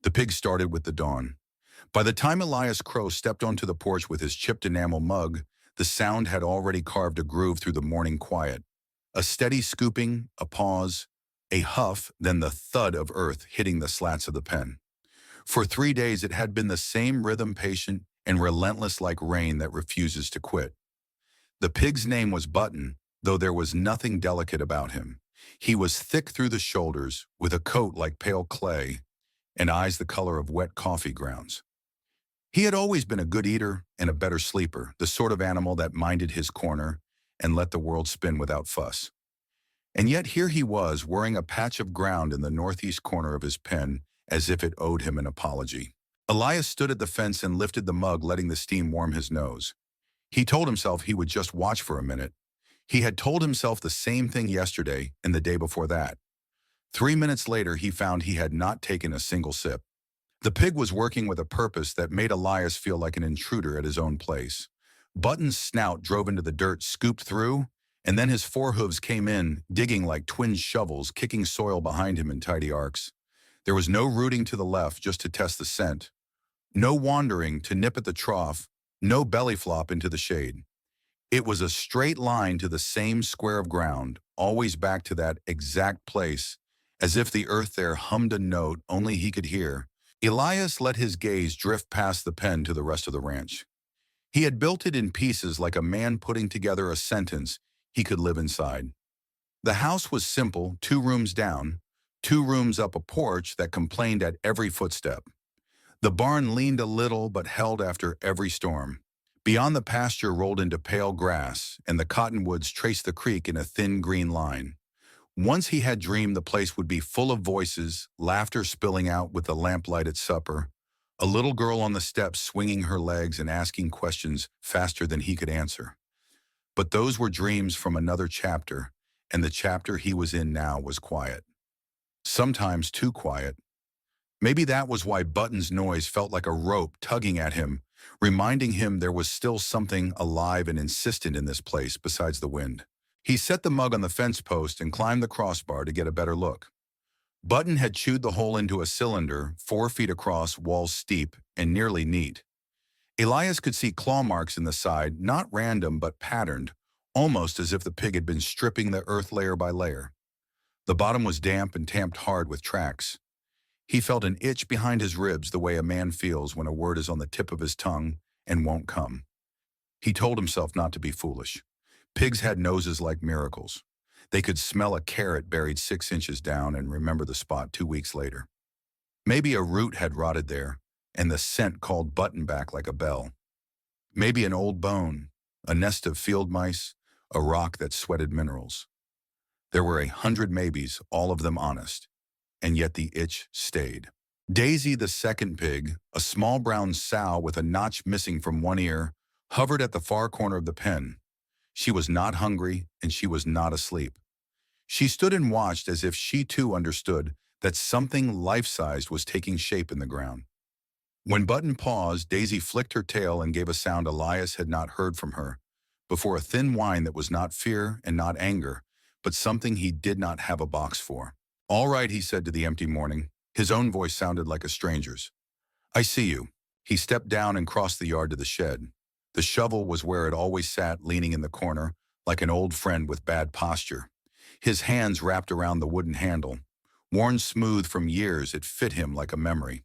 The pig started with the dawn. By the time Elias Crow stepped onto the porch with his chipped enamel mug, the sound had already carved a groove through the morning quiet. A steady scooping, a pause, a huff, then the thud of earth hitting the slats of the pen. For 3 days it had been the same rhythm, patient and relentless like rain that refuses to quit. The pig's name was Button, though there was nothing delicate about him. He was thick through the shoulders, with a coat like pale clay, and eyes the color of wet coffee grounds. He had always been a good eater and a better sleeper, the sort of animal that minded his corner and let the world spin without fuss. And yet here he was, worrying a patch of ground in the northeast corner of his pen as if it owed him an apology. Elias stood at the fence and lifted the mug, letting the steam warm his nose. He told himself he would just watch for a minute. He had told himself the same thing yesterday and the day before that. 3 minutes later, he found he had not taken a single sip. The pig was working with a purpose that made Elias feel like an intruder at his own place. Button's snout drove into the dirt, scooped through, and then his forehooves came in, digging like twin shovels, kicking soil behind him in tidy arcs. There was no rooting to the left just to test the scent, no wandering to nip at the trough, no belly flop into the shade. It was a straight line to the same square of ground, always back to that exact place, as if the earth there hummed a note only he could hear. Elias let his gaze drift past the pen to the rest of the ranch. He had built it in pieces like a man putting together a sentence he could live inside. The house was simple, 2 rooms down, 2 rooms up a porch that complained at every footstep. The barn leaned a little but held after every storm. Beyond the pasture rolled into pale grass, and the cottonwoods traced the creek in a thin green line. Once he had dreamed the place would be full of voices, laughter spilling out with the lamplight at supper, a little girl on the steps swinging her legs and asking questions faster than he could answer. But those were dreams from another chapter, and the chapter he was in now was quiet. Sometimes too quiet. Maybe that was why Button's noise felt like a rope tugging at him, reminding him there was still something alive and insistent in this place besides the wind. He set the mug on the fence post and climbed the crossbar to get a better look. Button had chewed the hole into a cylinder, 4 feet across, walls steep, and nearly neat. Elias could see claw marks in the side, not random but patterned, almost as if the pig had been stripping the earth layer by layer. The bottom was damp and tamped hard with tracks. He felt an itch behind his ribs the way a man feels when a word is on the tip of his tongue and won't come. He told himself not to be foolish. Pigs had noses like miracles. They could smell a carrot buried 6 inches down and remember the spot 2 weeks later. Maybe a root had rotted there, and the scent called Button back like a bell. Maybe an old bone, a nest of field mice, a rock that sweated minerals. There were 100 maybes, all of them honest, and yet the itch stayed. Daisy, the second pig, a small brown sow with a notch missing from one ear, hovered at the far corner of the pen. She was not hungry, and she was not asleep. She stood and watched as if she too understood that something life-sized was taking shape in the ground. When Button paused, Daisy flicked her tail and gave a sound Elias had not heard from her, before a thin whine that was not fear and not anger, but something he did not have a box for. "All right," he said to the empty morning. His own voice sounded like a stranger's. "I see you." He stepped down and crossed the yard to the shed. The shovel was where it always sat, leaning in the corner, like an old friend with bad posture. His hands wrapped around the wooden handle. Worn smooth from years, it fit him like a memory.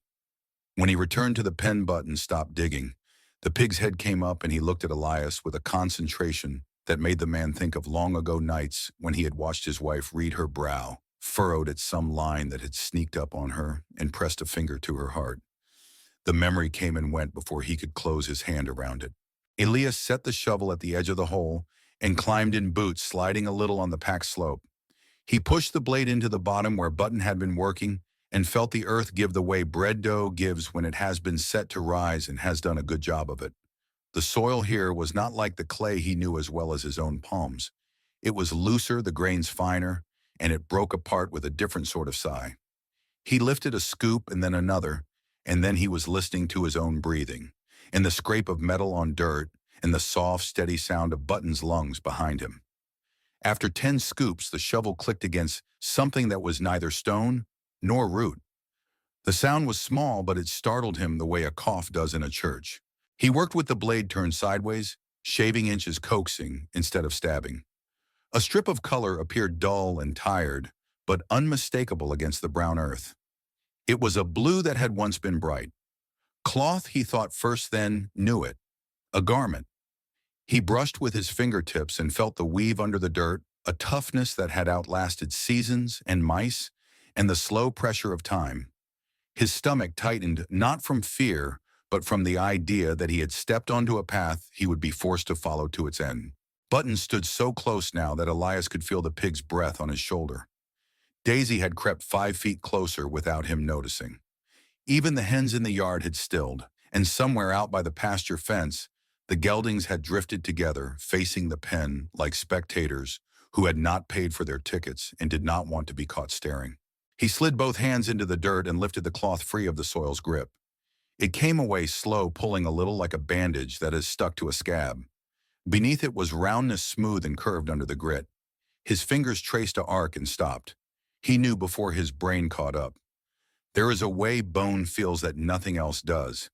When he returned to the pen, Button stopped digging. The pig's head came up and he looked at Elias with a concentration that made the man think of long ago nights when he had watched his wife read her brow, furrowed at some line that had sneaked up on her, and pressed a finger to her heart. The memory came and went before he could close his hand around it. Elias set the shovel at the edge of the hole and climbed in boots, sliding a little on the packed slope. He pushed the blade into the bottom where Button had been working and felt the earth give the way bread dough gives when it has been set to rise and has done a good job of it. The soil here was not like the clay he knew as well as his own palms. It was looser, the grains finer, and it broke apart with a different sort of sigh. He lifted a scoop and then another, and then he was listening to his own breathing, and the scrape of metal on dirt, and the soft, steady sound of Button's lungs behind him. After 10 scoops, the shovel clicked against something that was neither stone nor root. The sound was small, but it startled him the way a cough does in a church. He worked with the blade turned sideways, shaving inches coaxing instead of stabbing. A strip of color appeared dull and tired, but unmistakable against the brown earth. It was a blue that had once been bright. Cloth, he thought first, then knew it. A garment. He brushed with his fingertips and felt the weave under the dirt, a toughness that had outlasted seasons and mice and the slow pressure of time. His stomach tightened not from fear, but from the idea that he had stepped onto a path he would be forced to follow to its end. Button stood so close now that Elias could feel the pig's breath on his shoulder. Daisy had crept 5 feet closer without him noticing. Even the hens in the yard had stilled, and somewhere out by the pasture fence, the geldings had drifted together, facing the pen like spectators who had not paid for their tickets and did not want to be caught staring. He slid both hands into the dirt and lifted the cloth free of the soil's grip. It came away slow, pulling a little like a bandage that is stuck to a scab. Beneath it was roundness, smooth and curved under the grit. His fingers traced a arc and stopped. He knew before his brain caught up. There is a way bone feels that nothing else does.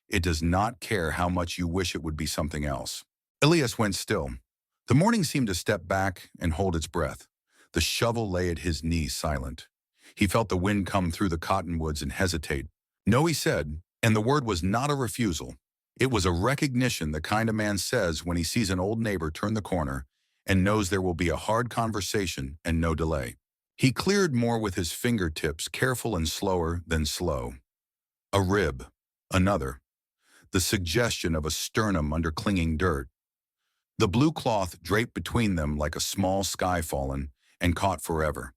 It does not care how much you wish it would be something else. Elias went still. The morning seemed to step back and hold its breath. The shovel lay at his knee, silent. He felt the wind come through the cottonwoods and hesitate. No, he said, and the word was not a refusal. It was a recognition, the kind a man says when he sees an old neighbor turn the corner and knows there will be a hard conversation and no delay. He cleared more with his fingertips, careful and slower than slow. A rib. Another. The suggestion of a sternum under clinging dirt. The blue cloth draped between them like a small sky fallen and caught forever.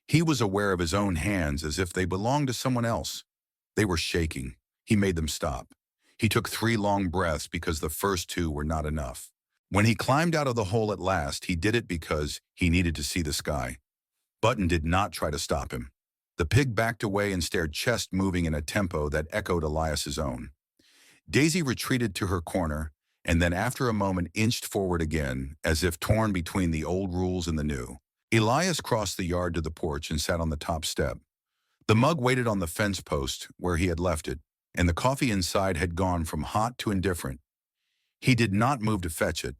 He was aware of his own hands as if they belonged to someone else. They were shaking. He made them stop. He took 3 long breaths because the first 2 were not enough. When he climbed out of the hole at last, he did it because he needed to see the sky. Button did not try to stop him. The pig backed away and stared, chest moving in a tempo that echoed Elias's own. Daisy retreated to her corner, and then after a moment inched forward again, as if torn between the old rules and the new. Elias crossed the yard to the porch and sat on the top step. The mug waited on the fence post where he had left it, and the coffee inside had gone from hot to indifferent. He did not move to fetch it.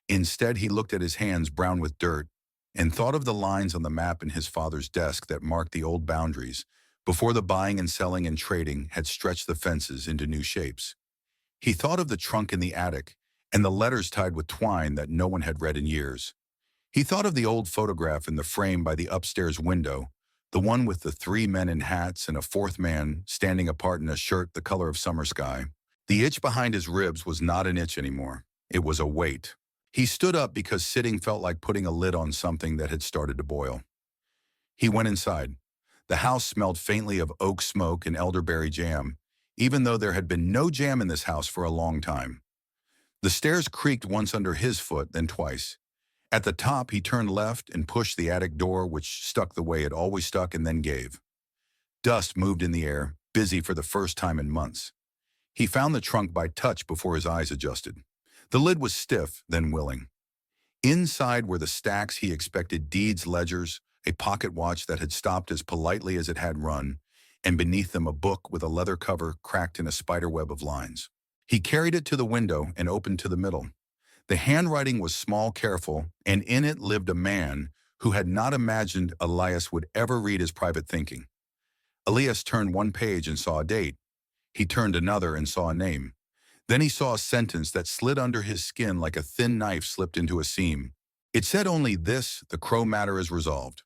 Instead, he looked at his hands brown with dirt and thought of the lines on the map in his father's desk that marked the old boundaries before the buying and selling and trading had stretched the fences into new shapes. He thought of the trunk in the attic and the letters tied with twine that no one had read in years. He thought of the old photograph in the frame by the upstairs window, the one with the 3 men in hats and a 4th man standing apart in a shirt the color of summer sky. The itch behind his ribs was not an itch anymore. It was a weight. He stood up because sitting felt like putting a lid on something that had started to boil. He went inside. The house smelled faintly of oak smoke and elderberry jam, even though there had been no jam in this house for a long time. The stairs creaked once under his foot, then twice. At the top, he turned left and pushed the attic door, which stuck the way it always stuck and then gave. Dust moved in the air, busy for the first time in months. He found the trunk by touch before his eyes adjusted. The lid was stiff, then willing. Inside were the stacks he expected: deeds, ledgers, a pocket watch that had stopped as politely as it had run, and beneath them a book with a leather cover cracked in a spiderweb of lines. He carried it to the window and opened to the middle. The handwriting was small, careful, and in it lived a man who had not imagined Elias would ever read his private thinking. Elias turned one page and saw a date. He turned another and saw a name. Then he saw a sentence that slid under his skin like a thin knife slipped into a seam. It said only this: the Crow matter is resolved.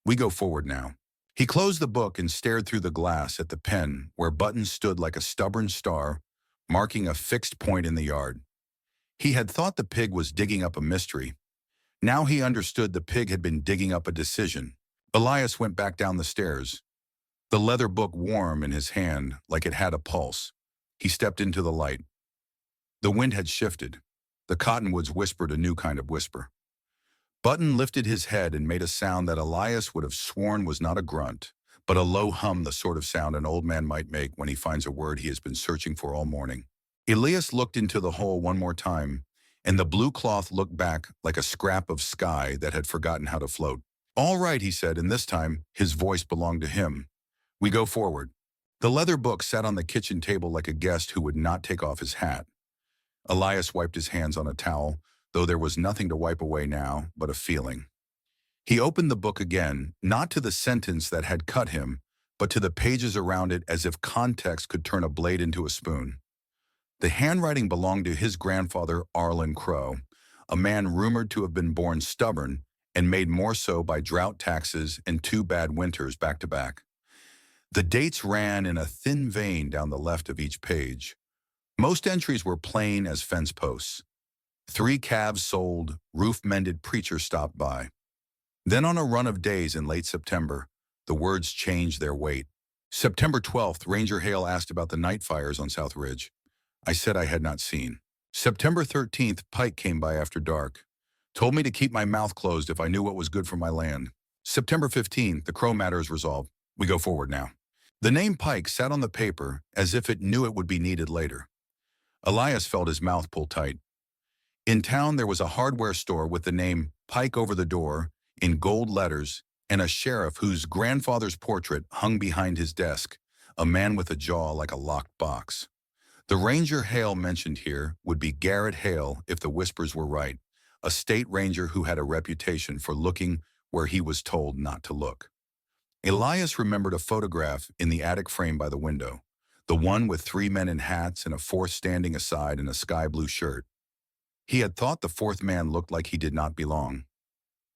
We go forward now. He closed the book and stared through the glass at the pen where Button stood like a stubborn star, marking a fixed point in the yard. He had thought the pig was digging up a mystery. Now he understood the pig had been digging up a decision. Elias went back down the stairs, the leather book warm in his hand like it had a pulse. He stepped into the light. The wind had shifted. The cottonwoods whispered a new kind of whisper. Button lifted his head and made a sound that Elias would have sworn was not a grunt, but a low hum, the sort of sound an old man might make when he finds a word he has been searching for all morning. Elias looked into the hole one more time, and the blue cloth looked back like a scrap of sky that had forgotten how to float. All right, he said, and this time his voice belonged to him. We go forward. The leather book sat on the kitchen table like a guest who would not take off his hat. Elias wiped his hands on a towel, though there was nothing to wipe away now but a feeling. He opened the book again, not to the sentence that had cut him, but to the pages around it as if context could turn a blade into a spoon. The handwriting belonged to his grandfather, Arlen Crow, a man rumored to have been born stubborn and made more so by drought taxes and 2 bad winters back to back. The dates ran in a thin vein down the left of each page. Most entries were plain as fence posts. 3 calves sold, roof mended, preacher stopped by. Then on a run of days in late September, the words changed their weight. September 12th, Ranger Hale asked about the night fires on South Ridge. I said I had not seen. September 13th, Pike came by after dark. Told me to keep my mouth closed if I knew what was good for my land. September 15th, the Crow matter is resolved. We go forward now. The name Pike sat on the paper as if it knew it would be needed later. Elias felt his mouth pull tight. In town, there was a hardware store with the name Pike over the door in gold letters and a sheriff whose grandfather's portrait hung behind his desk, a man with a jaw like a locked box. The Ranger Hale mentioned here would be Garrett Hale if the whispers were right, a state ranger who had a reputation for looking where he was told not to look. Elias remembered a photograph in the attic frame by the window, the one with 3 men in hats and a 4th standing aside in a sky blue shirt. He had thought the 4th man looked like he did not belong.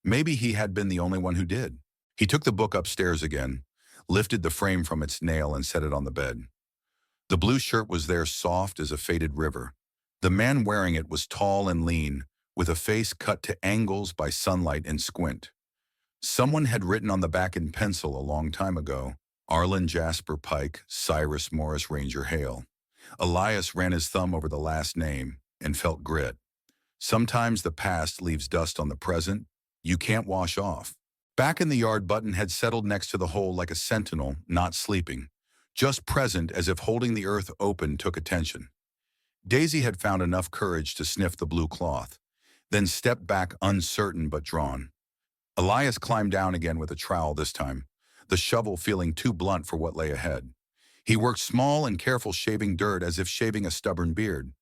Maybe he had been the only one who did. He took the book upstairs again, lifted the frame from its nail and set it on the bed. The blue shirt was there soft as a faded river. The man wearing it was tall and lean, with a face cut to angles by sunlight and squint. Someone had written on the back in pencil a long time ago, Arlen Jasper Pike, Cyrus Morris Ranger Hale. Elias ran his thumb over the last name and felt grit. Sometimes the past leaves dust on the present you can't wash off. Back in the yard, Button had settled next to the hole like a sentinel, not sleeping, just present as if holding the earth open took attention. Daisy had found enough courage to sniff the blue cloth, then stepped back uncertain but drawn. Elias climbed down again with a trowel this time, the shovel feeling too blunt for what lay ahead. He worked small and careful, shaving dirt as if shaving a stubborn beard.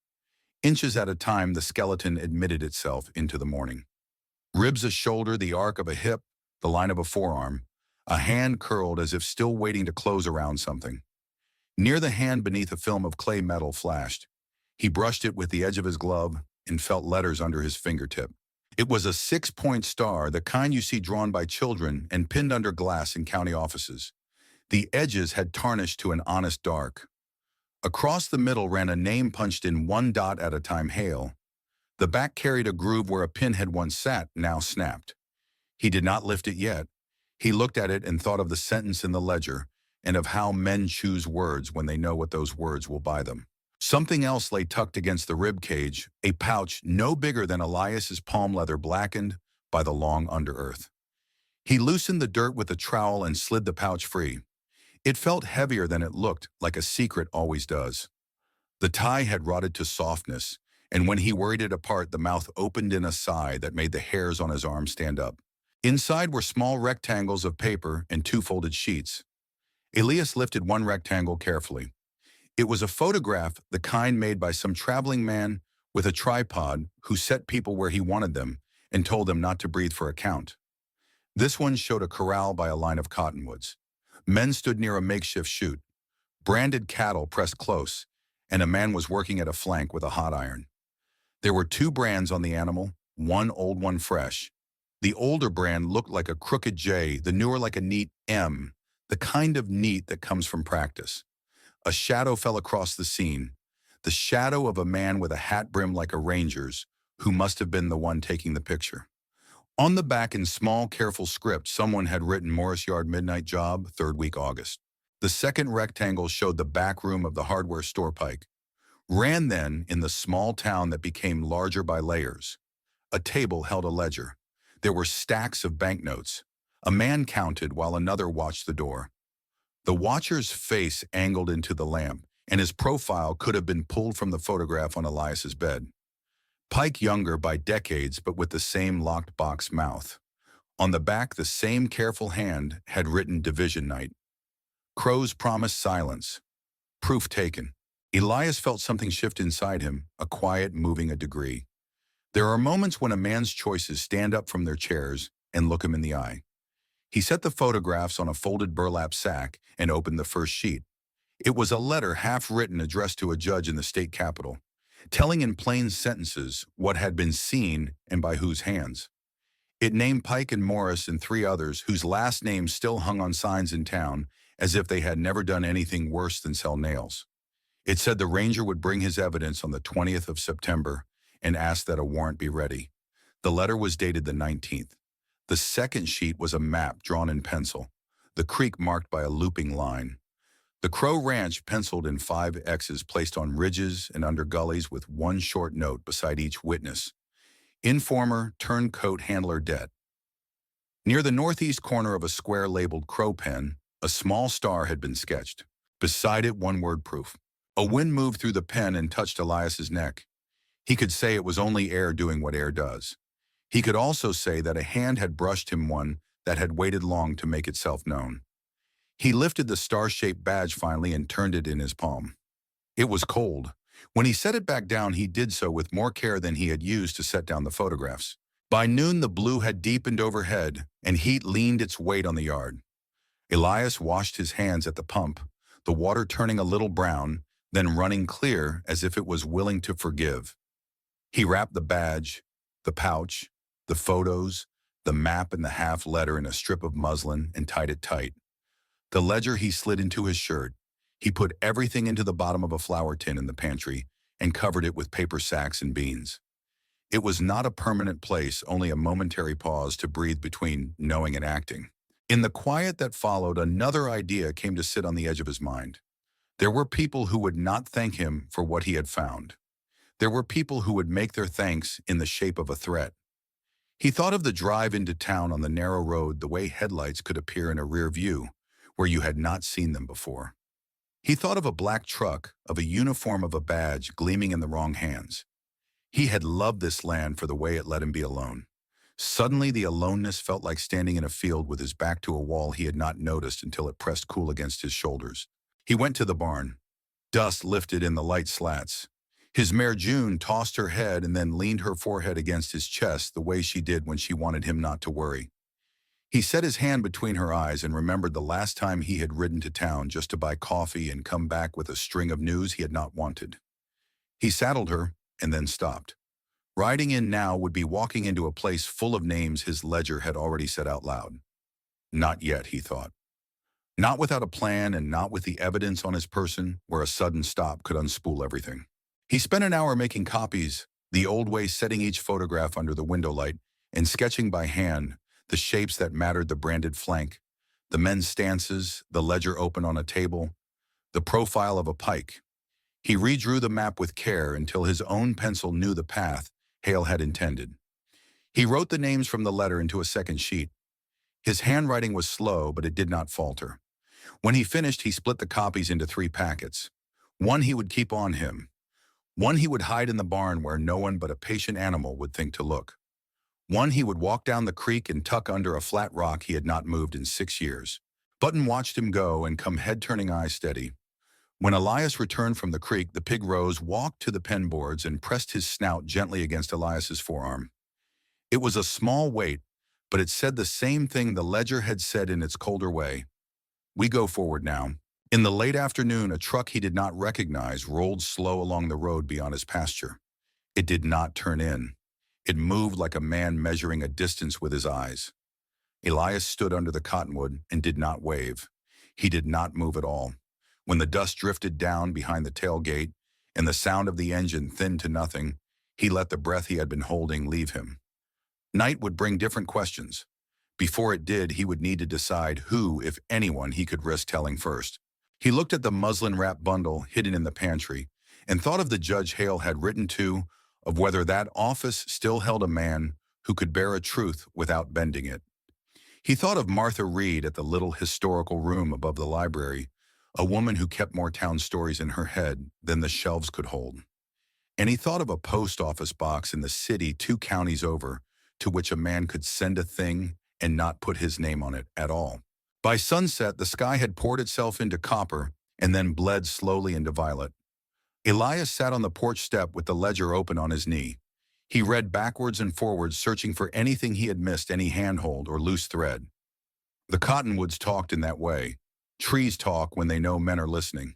Inches at a time, the skeleton admitted itself into the morning. Ribs a shoulder, the arc of a hip, the line of a forearm, a hand curled as if still waiting to close around something. Near the hand beneath a film of clay metal flashed. He brushed it with the edge of his glove and felt letters under his fingertip. It was a 6-point star, the kind you see drawn by children and pinned under glass in county offices. The edges had tarnished to an honest dark. Across the middle ran a name punched in 1 dot at a time, Hale. The back carried a groove where a pin had once sat, now snapped. He did not lift it yet. He looked at it and thought of the sentence in the ledger and of how men choose words when they know what those words will buy them. Something else lay tucked against the rib cage, a pouch no bigger than Elias's palm leather, blackened by the long underearth. He loosened the dirt with a trowel and slid the pouch free. It felt heavier than it looked, like a secret always does. The tie had rotted to softness, and when he worried it apart, the mouth opened in a sigh that made the hairs on his arm stand up. Inside were small rectangles of paper and 2 folded sheets. Elias lifted one rectangle carefully. It was a photograph, the kind made by some traveling man with a tripod who set people where he wanted them and told them not to breathe for a count. This one showed a corral by a line of cottonwoods. Men stood near a makeshift chute. Branded cattle pressed close, and a man was working at a flank with a hot iron. There were 2 brands on the animal, one old, one fresh. The older brand looked like a crooked J, the newer like a neat M, the kind of neat that comes from practice. A shadow fell across the scene, the shadow of a man with a hat brim like a ranger's, who must have been the one taking the picture. On the back, in small, careful script, someone had written Morris Yard Midnight Job, 3rd week August. The second rectangle showed the back room of the hardware store Pike. Ran then in the small town that became larger by layers. A table held a ledger. There were stacks of banknotes. A man counted while another watched the door. The watcher's face angled into the lamp, and his profile could have been pulled from the photograph on Elias's bed. Pike younger by decades, but with the same locked box mouth. On the back, the same careful hand had written Division Night. Crows promised silence. Proof taken. Elias felt something shift inside him, a quiet moving a degree. There are moments when a man's choices stand up from their chairs and look him in the eye. He set the photographs on a folded burlap sack and opened the first sheet. It was a letter half-written addressed to a judge in the state capitol, telling in plain sentences what had been seen and by whose hands. It named Pike and Morris and three others whose last names still hung on signs in town as if they had never done anything worse than sell nails. It said the ranger would bring his evidence on the 20th of September and asked that a warrant be ready. The letter was dated the 19th. The second sheet was a map drawn in pencil, the creek marked by a looping line. The Crow Ranch penciled in 5 X's placed on ridges and under gullies with one short note beside each witness. Informer, turncoat handler debt. Near the northeast corner of a square labeled Crow Pen, a small star had been sketched. Beside it, one word proof. A wind moved through the pen and touched Elias's neck. He could say it was only air doing what air does. He could also say that a hand had brushed him one that had waited long to make itself known. He lifted the star-shaped badge finally and turned it in his palm. It was cold. When he set it back down, he did so with more care than he had used to set down the photographs. By noon, the blue had deepened overhead, and heat leaned its weight on the yard. Elias washed his hands at the pump, the water turning a little brown, then running clear as if it was willing to forgive. He wrapped the badge, the pouch, the photos, the map and the half letter in a strip of muslin and tied it tight. The ledger he slid into his shirt. He put everything into the bottom of a flour tin in the pantry and covered it with paper sacks and beans. It was not a permanent place, only a momentary pause to breathe between knowing and acting. In the quiet that followed, another idea came to sit on the edge of his mind. There were people who would not thank him for what he had found. There were people who would make their thanks in the shape of a threat. He thought of the drive into town on the narrow road, the way headlights could appear in a rear view, where you had not seen them before. He thought of a black truck, of a uniform, of a badge gleaming in the wrong hands. He had loved this land for the way it let him be alone. Suddenly, the aloneness felt like standing in a field with his back to a wall he had not noticed until it pressed cool against his shoulders. He went to the barn. Dust lifted in the light slats. His mare June tossed her head and then leaned her forehead against his chest the way she did when she wanted him not to worry. He set his hand between her eyes and remembered the last time he had ridden to town just to buy coffee and come back with a string of news he had not wanted. He saddled her and then stopped. Riding in now would be walking into a place full of names his ledger had already said out loud. Not yet, he thought. Not without a plan and not with the evidence on his person where a sudden stop could unspool everything. He spent an hour making copies, the old way, setting each photograph under the window light and sketching by hand the shapes that mattered, the branded flank, the men's stances, the ledger open on a table, the profile of a pike. He redrew the map with care until his own pencil knew the path Hale had intended. He wrote the names from the letter into a second sheet. His handwriting was slow, but it did not falter. When he finished, he split the copies into 3 packets. One he would keep on him. One he would hide in the barn where no one but a patient animal would think to look. One he would walk down the creek and tuck under a flat rock he had not moved in 6 years. Button watched him go and come head-turning eyes steady. When Elias returned from the creek, the pig rose, walked to the pen boards, and pressed his snout gently against Elias's forearm. It was a small weight, but it said the same thing the ledger had said in its colder way. We go forward now. In the late afternoon, a truck he did not recognize rolled slow along the road beyond his pasture. It did not turn in. It moved like a man measuring a distance with his eyes. Elias stood under the cottonwood and did not wave. He did not move at all. When the dust drifted down behind the tailgate and the sound of the engine thinned to nothing, he let the breath he had been holding leave him. Night would bring different questions. Before it did, he would need to decide who, if anyone, he could risk telling first. He looked at the muslin-wrapped bundle hidden in the pantry and thought of the judge Hale had written to, of whether that office still held a man who could bear a truth without bending it. He thought of Martha Reed at the little historical room above the library, a woman who kept more town stories in her head than the shelves could hold. And he thought of a post office box in the city 2 counties over to which a man could send a thing and not put his name on it at all. By sunset, the sky had poured itself into copper and then bled slowly into violet. Elias sat on the porch step with the ledger open on his knee. He read backwards and forwards, searching for anything he had missed, any handhold or loose thread. The cottonwoods talked in that way. Trees talk when they know men are listening.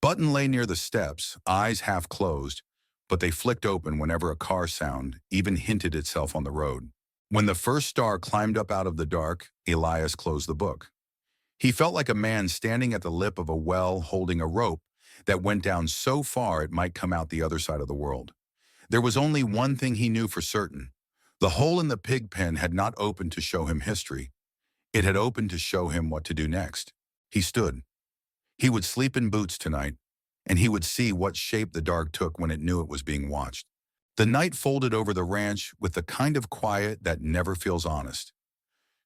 Button lay near the steps, eyes half closed, but they flicked open whenever a car sound even hinted itself on the road. When the first star climbed up out of the dark, Elias closed the book. He felt like a man standing at the lip of a well holding a rope that went down so far it might come out the other side of the world. There was only one thing he knew for certain. The hole in the pig pen had not opened to show him history. It had opened to show him what to do next. He stood. He would sleep in boots tonight, and he would see what shape the dark took when it knew it was being watched. The night folded over the ranch with the kind of quiet that never feels honest.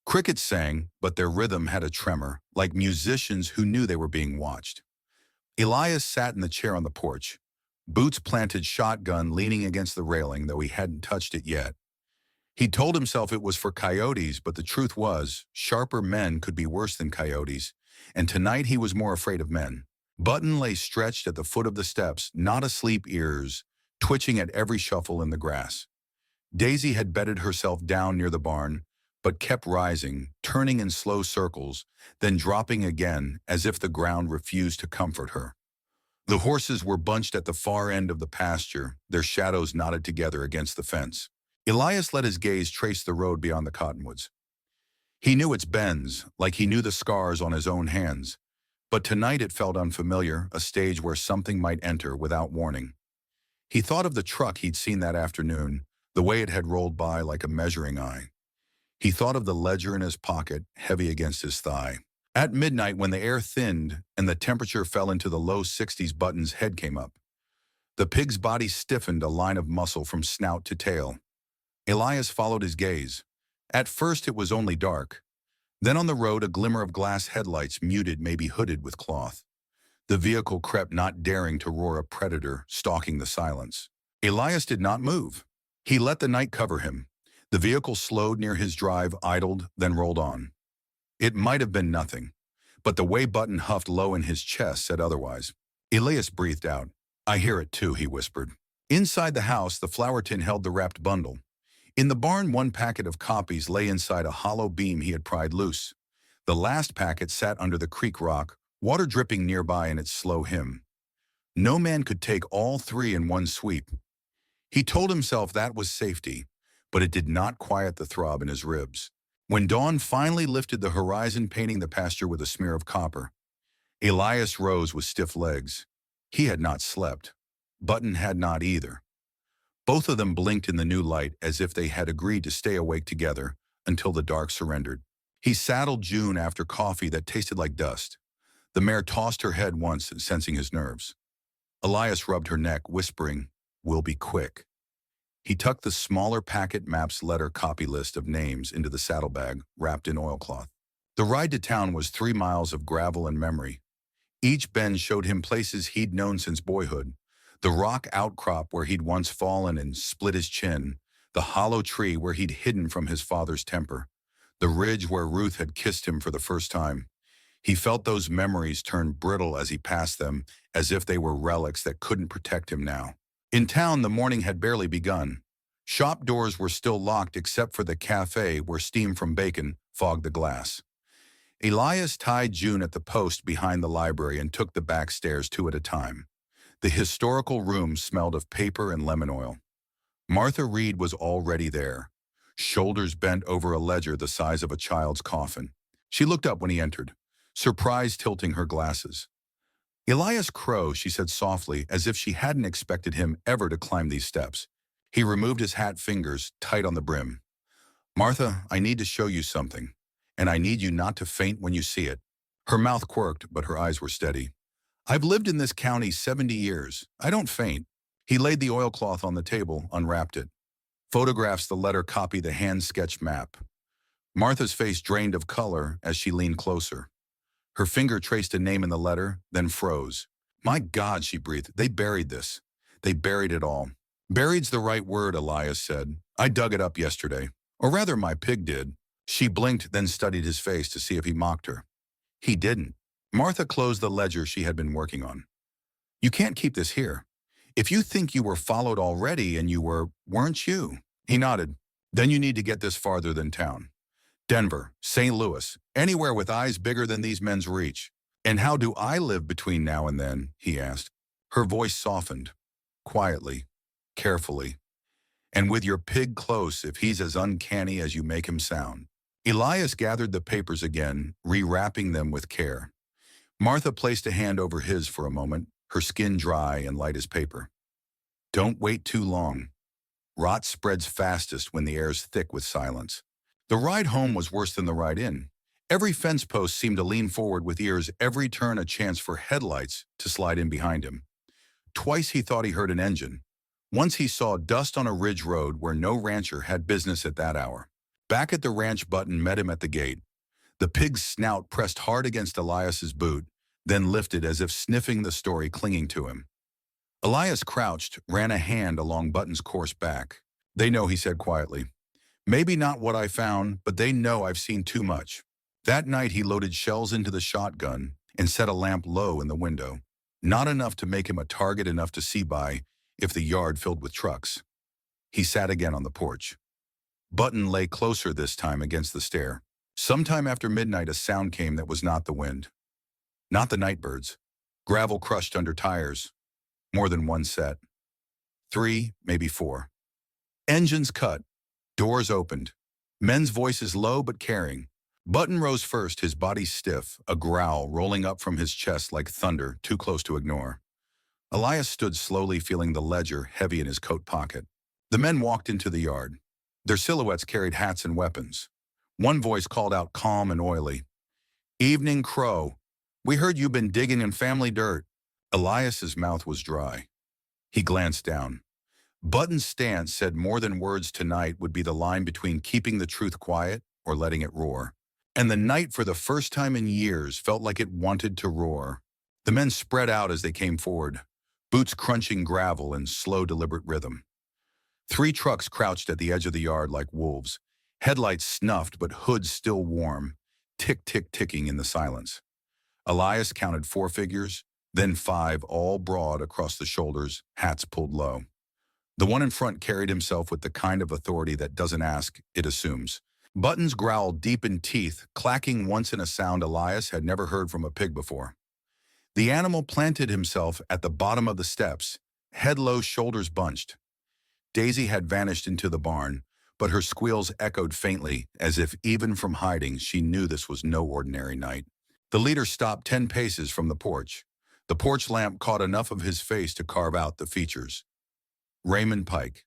Crickets sang, but their rhythm had a tremor, like musicians who knew they were being watched. Elias sat in the chair on the porch, boots planted shotgun leaning against the railing, though he hadn't touched it yet. He told himself it was for coyotes, but the truth was, sharper men could be worse than coyotes, and tonight he was more afraid of men. Button lay stretched at the foot of the steps, not asleep, ears twitching at every shuffle in the grass. Daisy had bedded herself down near the barn, but kept rising, turning in slow circles, then dropping again as if the ground refused to comfort her. The horses were bunched at the far end of the pasture, their shadows knotted together against the fence. Elias let his gaze trace the road beyond the cottonwoods. He knew its bends, like he knew the scars on his own hands, but tonight it felt unfamiliar, a stage where something might enter without warning. He thought of the truck he'd seen that afternoon, the way it had rolled by like a measuring eye. He thought of the ledger in his pocket, heavy against his thigh. At midnight, when the air thinned and the temperature fell into the low 60s, Button's head came up. The pig's body stiffened, a line of muscle from snout to tail. Elias followed his gaze. At first it was only dark. Then on the road a glimmer of glass headlights, muted, maybe hooded with cloth. The vehicle crept, not daring to roar, a predator stalking the silence. Elias did not move. He let the night cover him. The vehicle slowed near his drive, idled, then rolled on. It might have been nothing, but the way Button huffed low in his chest said otherwise. Elias breathed out. "I hear it too," he whispered. Inside the house, the flour tin held the wrapped bundle. In the barn, one packet of copies lay inside a hollow beam he had pried loose. The last packet sat under the creek rock, water dripping nearby in its slow hymn. No man could take all three in one sweep. He told himself that was safety, but it did not quiet the throb in his ribs. When dawn finally lifted the horizon, painting the pasture with a smear of copper, Elias rose with stiff legs. He had not slept. Button had not either. Both of them blinked in the new light as if they had agreed to stay awake together until the dark surrendered. He saddled June after coffee that tasted like dust. The mare tossed her head once, sensing his nerves. Elias rubbed her neck, whispering, "We'll be quick." He tucked the smaller packet map's letter copy list of names into the saddlebag, wrapped in oilcloth. The ride to town was 3 miles of gravel and memory. Each bend showed him places he'd known since boyhood. The rock outcrop where he'd once fallen and split his chin, the hollow tree where he'd hidden from his father's temper, the ridge where Ruth had kissed him for the first time. He felt those memories turn brittle as he passed them, as if they were relics that couldn't protect him now. In town, the morning had barely begun. Shop doors were still locked except for the cafe where steam from bacon fogged the glass. Elias tied June at the post behind the library and took the back stairs 2 at a time. The historical room smelled of paper and lemon oil. Martha Reed was already there, shoulders bent over a ledger the size of a child's coffin. She looked up when he entered, surprise tilting her glasses. "Elias Crow," she said softly, as if she hadn't expected him ever to climb these steps. He removed his hat, fingers tight on the brim. "Martha, I need to show you something, and I need you not to faint when you see it." Her mouth quirked, but her eyes were steady. "I've lived in this county 70 years. I don't faint." He laid the oilcloth on the table, unwrapped it. Photographs, the letter copy, the hand-sketched map. Martha's face drained of color as she leaned closer. Her finger traced a name in the letter, then froze. "My God," she breathed, "they buried this. They buried it all." "Buried's the right word," Elias said. "I dug it up yesterday. Or rather, my pig did. She blinked, then studied his face to see if he mocked her. He didn't. Martha closed the ledger she had been working on. You can't keep this here. If you think you were followed already and you weren't you? He nodded. Then you need to get this farther than town. Denver, St. Louis, anywhere with eyes bigger than these men's reach. And how do I live between now and then? He asked. Her voice softened, quietly, carefully. And with your pig close if he's as uncanny as you make him sound. Elias gathered the papers again, rewrapping them with care. Martha placed a hand over his for a moment, her skin dry and light as paper. Don't wait too long. Rot spreads fastest when the air's thick with silence. The ride home was worse than the ride in. Every fence post seemed to lean forward with ears, every turn a chance for headlights to slide in behind him. Twice he thought he heard an engine. Once he saw dust on a ridge road where no rancher had business at that hour. Back at the ranch, Button met him at the gate. The pig's snout pressed hard against Elias's boot, then lifted as if sniffing the story clinging to him. Elias crouched, ran a hand along Button's coarse back. They know, he said quietly. Maybe not what I found, but they know I've seen too much. That night he loaded shells into the shotgun and set a lamp low in the window. Not enough to make him a target enough to see by if the yard filled with trucks. He sat again on the porch. Button lay closer this time against the stair. Sometime after midnight a sound came that was not the wind. Not the night birds. Gravel crushed under tires. More than one set. 3, maybe 4. Engines cut. Doors opened. Men's voices low but caring. Button rose first, his body stiff, a growl rolling up from his chest like thunder, too close to ignore. Elias stood slowly, feeling the ledger heavy in his coat pocket. The men walked into the yard. Their silhouettes carried hats and weapons. One voice called out calm and oily. Evening, Crow. We heard you've been digging in family dirt. Elias's mouth was dry. He glanced down. Button's stance said more than words tonight would be the line between keeping the truth quiet or letting it roar. And the night, for the first time in years, felt like it wanted to roar. The men spread out as they came forward, boots crunching gravel in slow, deliberate rhythm. 3 trucks crouched at the edge of the yard like wolves, headlights snuffed but hoods still warm, tick-tick-ticking in the silence. Elias counted 4 figures, then 5, all broad across the shoulders, hats pulled low. The one in front carried himself with the kind of authority that doesn't ask, it assumes. Button's growl deepened, teeth clacking once in a sound Elias had never heard from a pig before. The animal planted himself at the bottom of the steps, head low, shoulders bunched. Daisy had vanished into the barn, but her squeals echoed faintly, as if even from hiding she knew this was no ordinary night. The leader stopped 10 paces from the porch. The porch lamp caught enough of his face to carve out the features. Raymond Pike.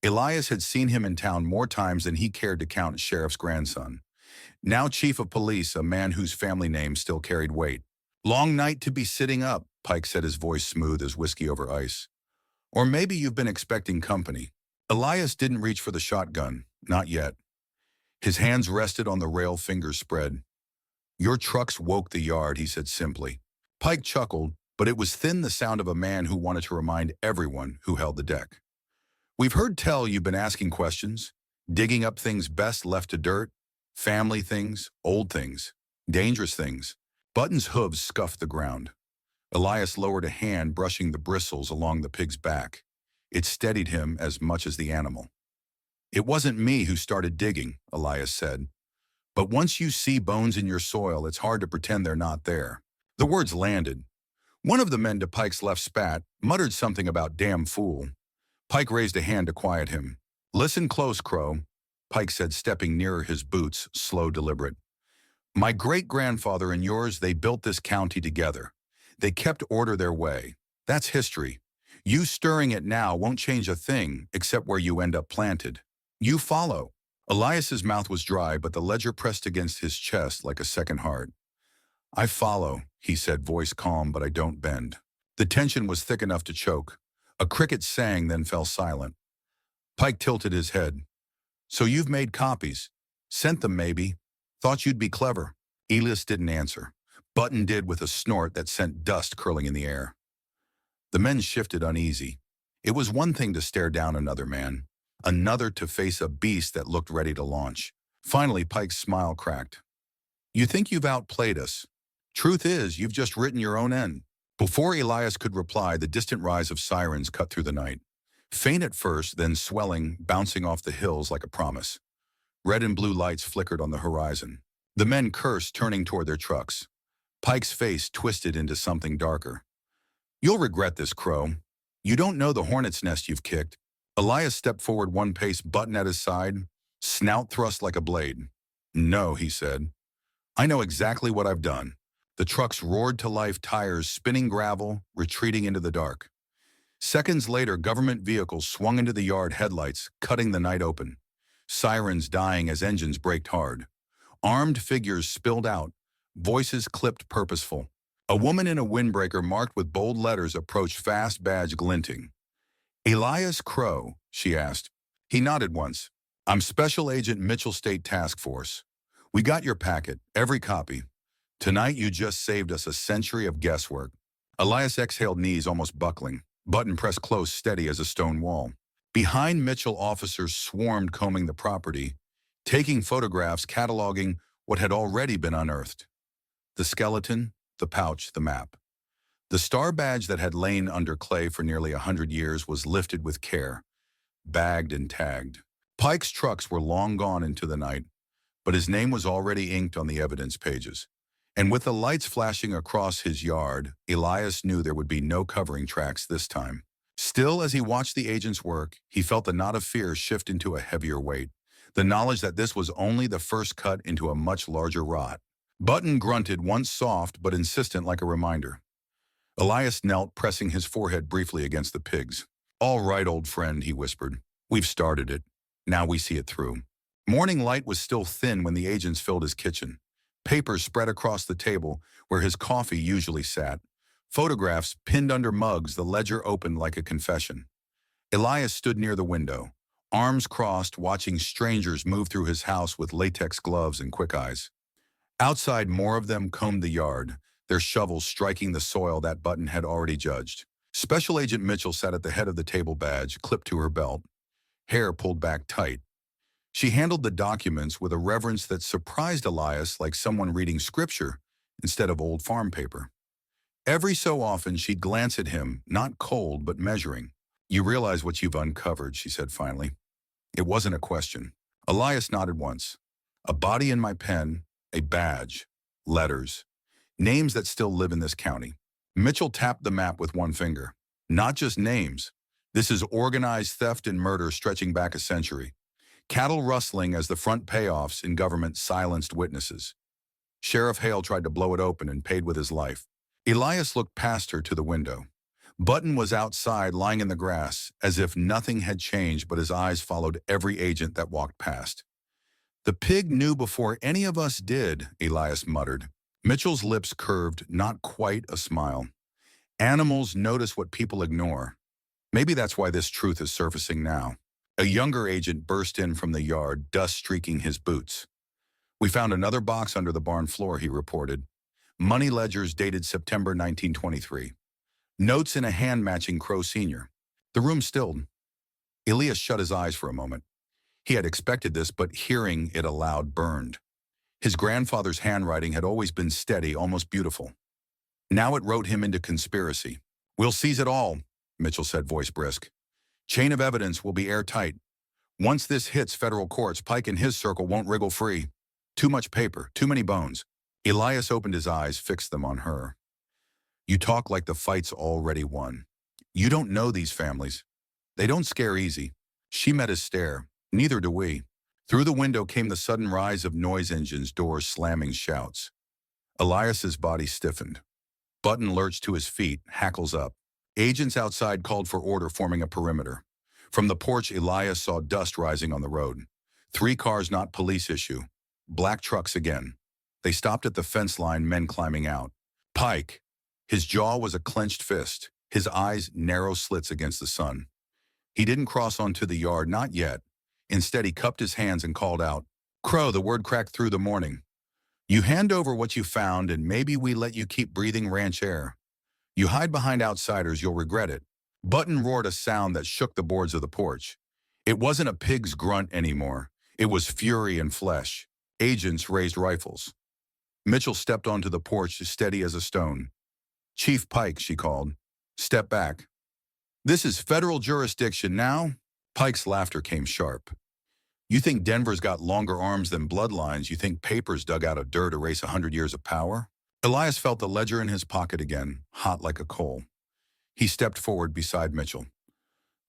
Elias had seen him in town more times than he cared to count, sheriff's grandson. Now chief of police, a man whose family name still carried weight. Long night to be sitting up, Pike said, his voice smooth as whiskey over ice. Or maybe you've been expecting company. Elias didn't reach for the shotgun, not yet. His hands rested on the rail, fingers spread. Your trucks woke the yard, he said simply. Pike chuckled, but it was thin, the sound of a man who wanted to remind everyone who held the deck. We've heard tell you've been asking questions, digging up things best left to dirt, family things, old things, dangerous things. Button's hooves scuffed the ground. Elias lowered a hand, brushing the bristles along the pig's back. It steadied him as much as the animal. It wasn't me who started digging, Elias said. But once you see bones in your soil, it's hard to pretend they're not there. The words landed. One of the men to Pike's left spat, muttered something about damn fool. Pike raised a hand to quiet him. Listen close, Crow, Pike said, stepping nearer, his boots slow, deliberate. My great-grandfather and yours, they built this county together. They kept order their way. That's history. You stirring it now won't change a thing except where you end up planted. You follow. Elias's mouth was dry, but the ledger pressed against his chest like a second heart. I follow, he said, voice calm, but I don't bend. The tension was thick enough to choke. A cricket sang, then fell silent. Pike tilted his head. So you've made copies. Sent them, maybe. Thought you'd be clever. Elias didn't answer. Button did, with a snort that sent dust curling in the air. The men shifted, uneasy. It was one thing to stare down another man, another to face a beast that looked ready to launch. Finally, Pike's smile cracked. You think you've outplayed us. Truth is, you've just written your own end. Before Elias could reply, the distant rise of sirens cut through the night. Faint at first, then swelling, bouncing off the hills like a promise. Red and blue lights flickered on the horizon. The men cursed, turning toward their trucks. Pike's face twisted into something darker. You'll regret this, Crow. You don't know the hornet's nest you've kicked. Elias stepped forward one pace, button at his side, snout thrust like a blade. No, he said. I know exactly what I've done. The trucks roared to life, tires spinning gravel, retreating into the dark. Seconds later, government vehicles swung into the yard, headlights cutting the night open. Sirens dying as engines braked hard. Armed figures spilled out, voices clipped purposeful. A woman in a windbreaker marked with bold letters approached, fast badge glinting. Elias Crow, she asked. He nodded once. I'm Special Agent Mitchell State Task Force. We got your packet, every copy. Tonight you just saved us a century of guesswork. Elias exhaled, knees almost buckling. Button pressed close, steady as a stone wall. Behind Mitchell, officers swarmed, combing the property, taking photographs, cataloging what had already been unearthed. The skeleton, the pouch, the map. The star badge that had lain under clay for nearly 100 years was lifted with care, bagged and tagged. Pike's trucks were long gone into the night, but his name was already inked on the evidence pages. And with the lights flashing across his yard, Elias knew there would be no covering tracks this time. Still, as he watched the agents work, he felt the knot of fear shift into a heavier weight, the knowledge that this was only the first cut into a much larger rot. Button grunted, once soft but insistent like a reminder. Elias knelt, pressing his forehead briefly against the pigs. All right, old friend, he whispered. We've started it. Now we see it through. Morning light was still thin when the agents filled his kitchen. Papers spread across the table where his coffee usually sat. Photographs pinned under mugs, the ledger opened like a confession. Elias stood near the window, arms crossed, watching strangers move through his house with latex gloves and quick eyes. Outside, more of them combed the yard, their shovels striking the soil that Button had already judged. Special Agent Mitchell sat at the head of the table, badge clipped to her belt, hair pulled back tight. She handled the documents with a reverence that surprised Elias, like someone reading scripture instead of old farm paper. Every so often, she'd glance at him, not cold, but measuring. You realize what you've uncovered, she said finally. It wasn't a question. Elias nodded once. A body in my pen, a badge, letters, names that still live in this county. Mitchell tapped the map with one finger. Not just names. This is organized theft and murder stretching back a century. Cattle rustling as the front payoffs in government silenced witnesses. Sheriff Hale tried to blow it open and paid with his life. Elias looked past her to the window. Button was outside, lying in the grass, as if nothing had changed, but his eyes followed every agent that walked past. The pig knew before any of us did, Elias muttered. Mitchell's lips curved, not quite a smile. Animals notice what people ignore. Maybe that's why this truth is surfacing now. A younger agent burst in from the yard, dust streaking his boots. We found another box under the barn floor, he reported. Money ledgers dated September 1923. Notes in a hand matching Crow Sr. The room stilled. Elias shut his eyes for a moment. He had expected this, but hearing it aloud burned. His grandfather's handwriting had always been steady, almost beautiful. Now it wrote him into conspiracy. We'll seize it all, Mitchell said, voice brisk. Chain of evidence will be airtight. Once this hits federal courts, Pike and his circle won't wriggle free. Too much paper, too many bones. Elias opened his eyes, fixed them on her. You talk like the fight's already won. You don't know these families. They don't scare easy. She met his stare. Neither do we. Through the window came the sudden rise of noise engines, doors slamming, shouts. Elias's body stiffened. Button lurched to his feet, hackles up. Agents outside called for order, forming a perimeter. From the porch, Elias saw dust rising on the road. 3 cars, not police issue. Black trucks again. They stopped at the fence line, men climbing out. Pike. His jaw was a clenched fist, his eyes narrow slits against the sun. He didn't cross onto the yard, not yet. Instead, he cupped his hands and called out, Crow, the word cracked through the morning. You hand over what you found, and maybe we let you keep breathing ranch air. You hide behind outsiders, you'll regret it. Button roared a sound that shook the boards of the porch. It wasn't a pig's grunt anymore. It was fury and flesh. Agents raised rifles. Mitchell stepped onto the porch, steady as a stone. "Chief Pike," she called. "Step back. This is federal jurisdiction now." Pike's laughter came sharp. "You think Denver's got longer arms than bloodlines? You think papers dug out of dirt erase 100 years of power?" Elias felt the ledger in his pocket again, hot like a coal. He stepped forward beside Mitchell.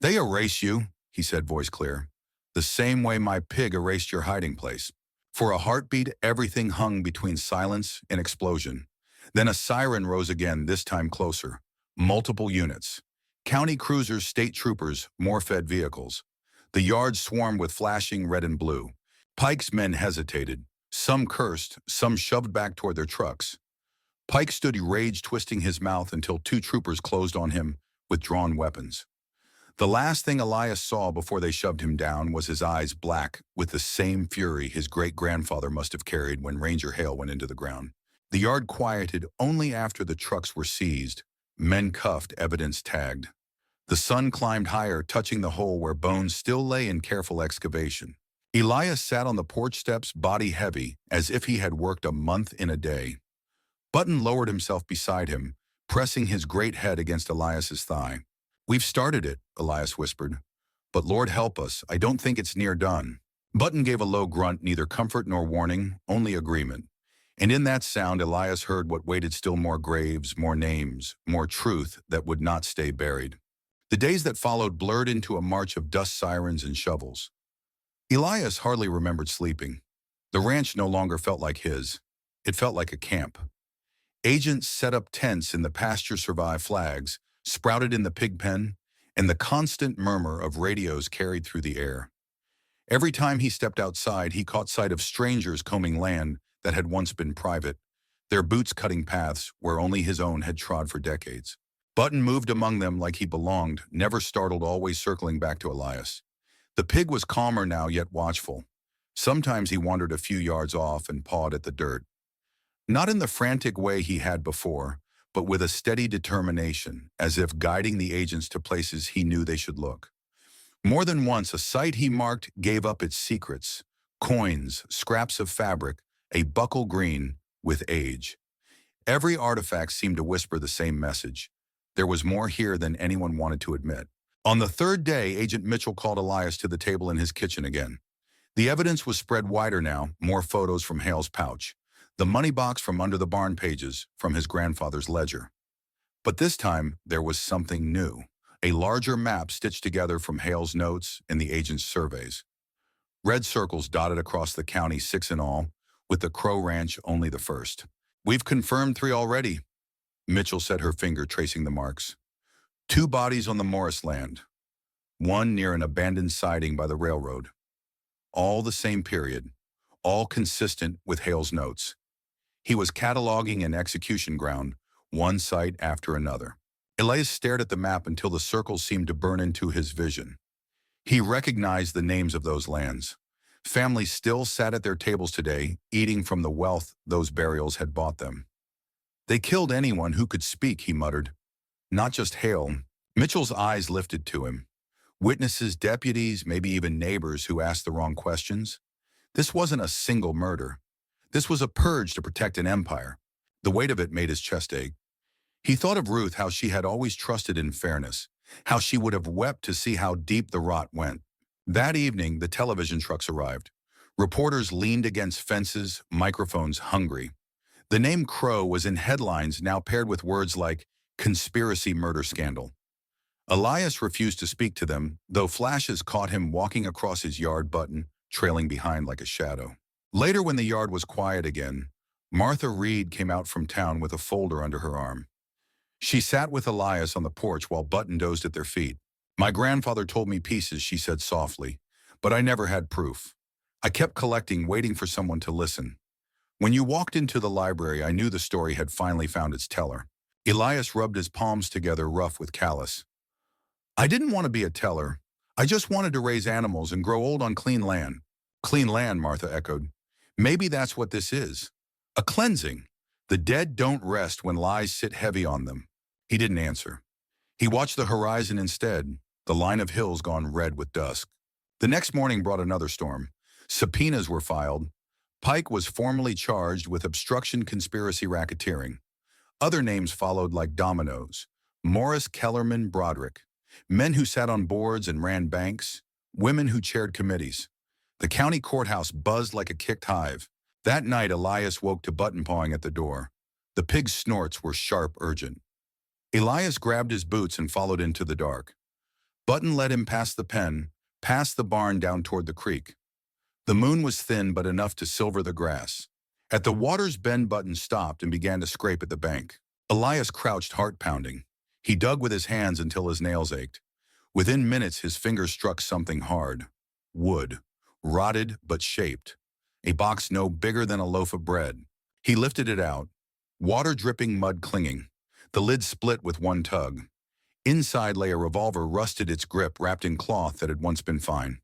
"They erase you," he said, voice clear, "the same way my pig erased your hiding place." For a heartbeat, everything hung between silence and explosion. Then a siren rose again, this time closer. Multiple units. County cruisers, state troopers, more fed vehicles. The yard swarmed with flashing red and blue. Pike's men hesitated. Some cursed, some shoved back toward their trucks. Pike stood rage, twisting his mouth until two troopers closed on him with drawn weapons. The last thing Elias saw before they shoved him down was his eyes black with the same fury his great-grandfather must have carried when Ranger Hale went into the ground. The yard quieted only after the trucks were seized, men cuffed, evidence tagged. The sun climbed higher, touching the hole where bones still lay in careful excavation. Elias sat on the porch steps, body heavy, as if he had worked a month in a day. Button lowered himself beside him, pressing his great head against Elias's thigh. "We've started it," Elias whispered. "But Lord help us, I don't think it's near done." Button gave a low grunt, neither comfort nor warning, only agreement. And in that sound, Elias heard what waited: still more graves, more names, more truth that would not stay buried. The days that followed blurred into a march of dust sirens and shovels. Elias hardly remembered sleeping. The ranch no longer felt like his. It felt like a camp. Agents set up tents in the pasture-survive flags, sprouted in the pig pen, and the constant murmur of radios carried through the air. Every time he stepped outside, he caught sight of strangers combing land that had once been private, their boots cutting paths where only his own had trod for decades. Button moved among them like he belonged, never startled, always circling back to Elias. The pig was calmer now, yet watchful. Sometimes he wandered a few yards off and pawed at the dirt. Not in the frantic way he had before, but with a steady determination, as if guiding the agents to places he knew they should look. More than once, a site he marked gave up its secrets: coins, scraps of fabric, a buckle green with age. Every artifact seemed to whisper the same message. There was more here than anyone wanted to admit. On the third day, Agent Mitchell called Elias to the table in his kitchen again. The evidence was spread wider now, more photos from Hale's pouch, the money box from under the barn pages, from his grandfather's ledger. But this time, there was something new, a larger map stitched together from Hale's notes and the agent's surveys. Red circles dotted across the county, 6 in all, with the Crow Ranch only the first. "We've confirmed 3 already," Mitchell said, her finger tracing the marks. 2 bodies on the Morris land, 1 near an abandoned siding by the railroad. All the same period, all consistent with Hale's notes. He was cataloging an execution ground, one site after another. Elias stared at the map until the circles seemed to burn into his vision. He recognized the names of those lands. Families still sat at their tables today, eating from the wealth those burials had bought them. "They killed anyone who could speak," he muttered. "Not just Hale." Mitchell's eyes lifted to him. Witnesses, deputies, maybe even neighbors who asked the wrong questions. This wasn't a single murder. This was a purge to protect an empire. The weight of it made his chest ache. He thought of Ruth, how she had always trusted in fairness, how she would have wept to see how deep the rot went. That evening, the television trucks arrived. Reporters leaned against fences, microphones hungry. The name Crow was in headlines, now paired with words like conspiracy murder scandal. Elias refused to speak to them, though flashes caught him walking across his yard, Button trailing behind like a shadow. Later, when the yard was quiet again, Martha Reed came out from town with a folder under her arm. She sat with Elias on the porch while Button dozed at their feet. "My grandfather told me pieces," she said softly, "but I never had proof. I kept collecting, waiting for someone to listen. When you walked into the library, I knew the story had finally found its teller." Elias rubbed his palms together, rough with callus. "I didn't want to be a teller. I just wanted to raise animals and grow old on clean land." "Clean land," Martha echoed. "Maybe that's what this is. A cleansing. The dead don't rest when lies sit heavy on them." He didn't answer. He watched the horizon instead, the line of hills gone red with dusk. The next morning brought another storm. Subpoenas were filed. Pike was formally charged with obstruction, conspiracy, racketeering. Other names followed like dominoes. Morris, Kellerman, Broderick. Men who sat on boards and ran banks. Women who chaired committees. The county courthouse buzzed like a kicked hive. That night, Elias woke to button pawing at the door. The pig's snorts were sharp, urgent. Elias grabbed his boots and followed into the dark. Button led him past the pen, past the barn down toward the creek. The moon was thin but enough to silver the grass. At the water's bend, Button stopped and began to scrape at the bank. Elias crouched, heart pounding. He dug with his hands until his nails ached. Within minutes, his fingers struck something hard. Wood. Rotted but shaped. A box no bigger than a loaf of bread. He lifted it out. Water dripping, mud clinging. The lid split with one tug. Inside lay a revolver, rusted its grip, wrapped in cloth that had once been fine.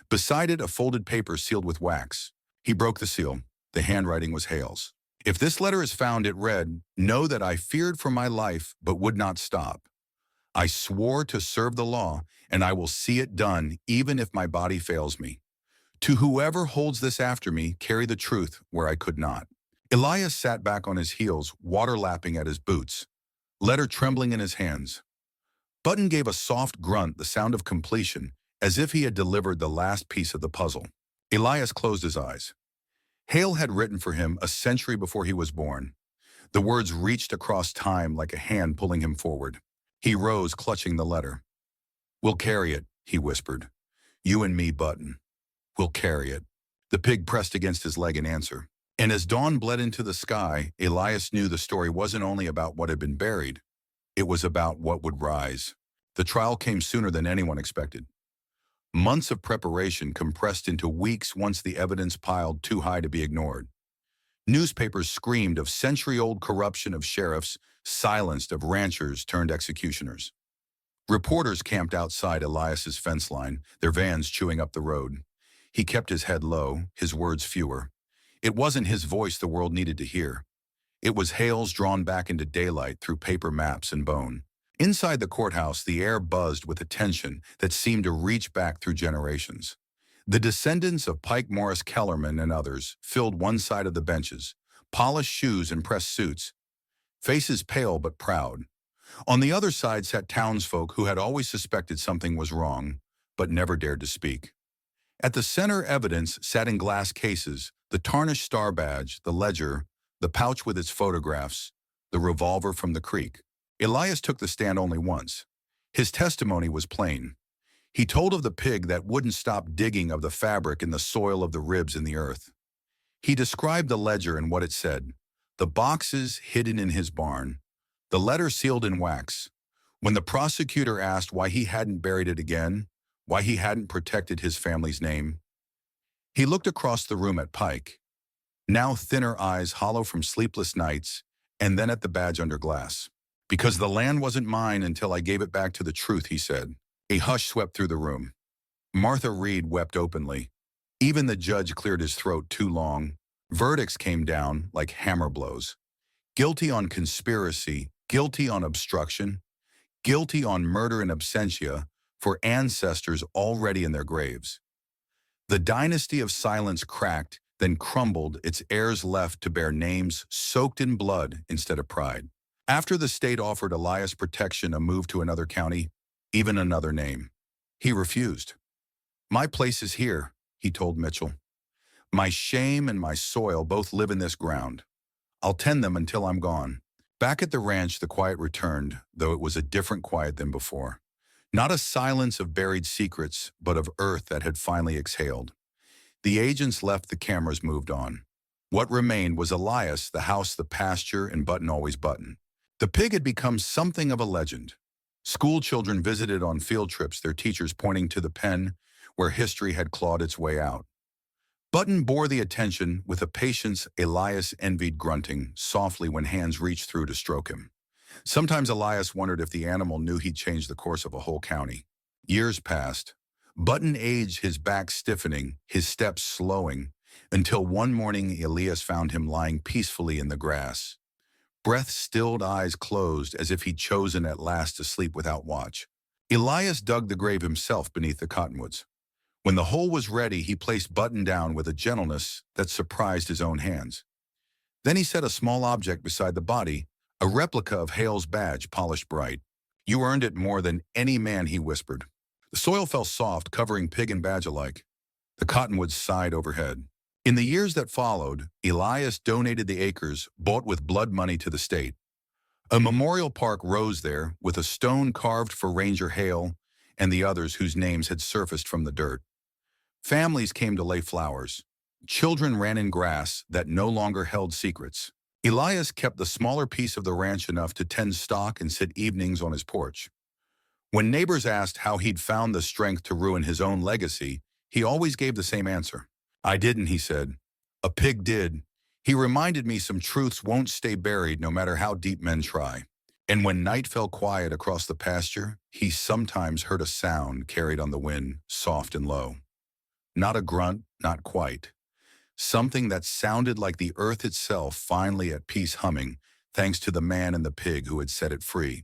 Beside it, a folded paper sealed with wax. He broke the seal. The handwriting was Hale's. If this letter is found, it read, "Know that I feared for my life, but would not stop. I swore to serve the law, and I will see it done, even if my body fails me. To whoever holds this after me, carry the truth where I could not." Elias sat back on his heels, water lapping at his boots, letter trembling in his hands. Button gave a soft grunt, the sound of completion, as if he had delivered the last piece of the puzzle. Elias closed his eyes. Hale had written for him a century before he was born. The words reached across time like a hand pulling him forward. He rose, clutching the letter. "We'll carry it," he whispered. "You and me, Button. We'll carry it." The pig pressed against his leg in answer. And as dawn bled into the sky, Elias knew the story wasn't only about what had been buried. It was about what would rise. The trial came sooner than anyone expected. Months of preparation compressed into weeks once the evidence piled too high to be ignored. Newspapers screamed of century-old corruption of sheriffs, silenced of ranchers turned executioners. Reporters camped outside Elias's fence line, their vans chewing up the road. He kept his head low, his words fewer. It wasn't his voice the world needed to hear. It was Hale's, drawn back into daylight through paper maps and bone. Inside the courthouse, the air buzzed with a tension that seemed to reach back through generations. The descendants of Pike, Morris, Kellerman, and others filled one side of the benches, polished shoes and pressed suits, faces pale but proud. On the other side sat townsfolk who had always suspected something was wrong, but never dared to speak. At the center, evidence sat in glass cases, the tarnished star badge, the ledger, the pouch with its photographs, the revolver from the creek. Elias took the stand only once. His testimony was plain. He told of the pig that wouldn't stop digging, of the fabric in the soil, of the ribs in the earth. He described the ledger and what it said, the boxes hidden in his barn, the letter sealed in wax. When the prosecutor asked why he hadn't buried it again, why he hadn't protected his family's name, he looked across the room at Pike, now thinner eyes hollow from sleepless nights, and then at the badge under glass. "Because the land wasn't mine until I gave it back to the truth," he said. A hush swept through the room. Martha Reed wept openly. Even the judge cleared his throat too long. Verdicts came down like hammer blows. Guilty on conspiracy, guilty on obstruction, guilty on murder in absentia for ancestors already in their graves. The dynasty of silence cracked, then crumbled, its heirs left to bear names soaked in blood instead of pride. After the state offered Elias protection, a move to another county, even another name, he refused. "My place is here," he told Mitchell. "My shame and my soil both live in this ground. I'll tend them until I'm gone." Back at the ranch, the quiet returned, though it was a different quiet than before. Not a silence of buried secrets, but of earth that had finally exhaled. The agents left, the cameras moved on. What remained was Elias, the house, the pasture, and Button always Button. The pig had become something of a legend. School children visited on field trips, their teachers pointing to the pen where history had clawed its way out. Button bore the attention with a patience Elias envied, grunting softly when hands reached through to stroke him. Sometimes Elias wondered if the animal knew he'd changed the course of a whole county. Years passed. Button aged, his back stiffening, his steps slowing, until one morning Elias found him lying peacefully in the grass. Breath-stilled, eyes closed, as if he'd chosen at last to sleep without watch. Elias dug the grave himself beneath the cottonwoods. When the hole was ready, he placed Button down with a gentleness that surprised his own hands. Then he set a small object beside the body, a replica of Hale's badge polished bright. "You earned it more than any man," he whispered. The soil fell soft, covering pig and badge alike. The cottonwoods sighed overhead. In the years that followed, Elias donated the acres, bought with blood money, to the state. A memorial park rose there, with a stone carved for Ranger Hale and the others whose names had surfaced from the dirt. Families came to lay flowers. Children ran in grass that no longer held secrets. Elias kept the smaller piece of the ranch enough to tend stock and sit evenings on his porch. When neighbors asked how he'd found the strength to ruin his own legacy, he always gave the same answer. "I didn't," he said. "A pig did. He reminded me some truths won't stay buried no matter how deep men try." And when night fell quiet across the pasture, he sometimes heard a sound carried on the wind, soft and low. Not a grunt, not quite. Something that sounded like the earth itself finally at peace, humming, thanks to the man and the pig who had set it free.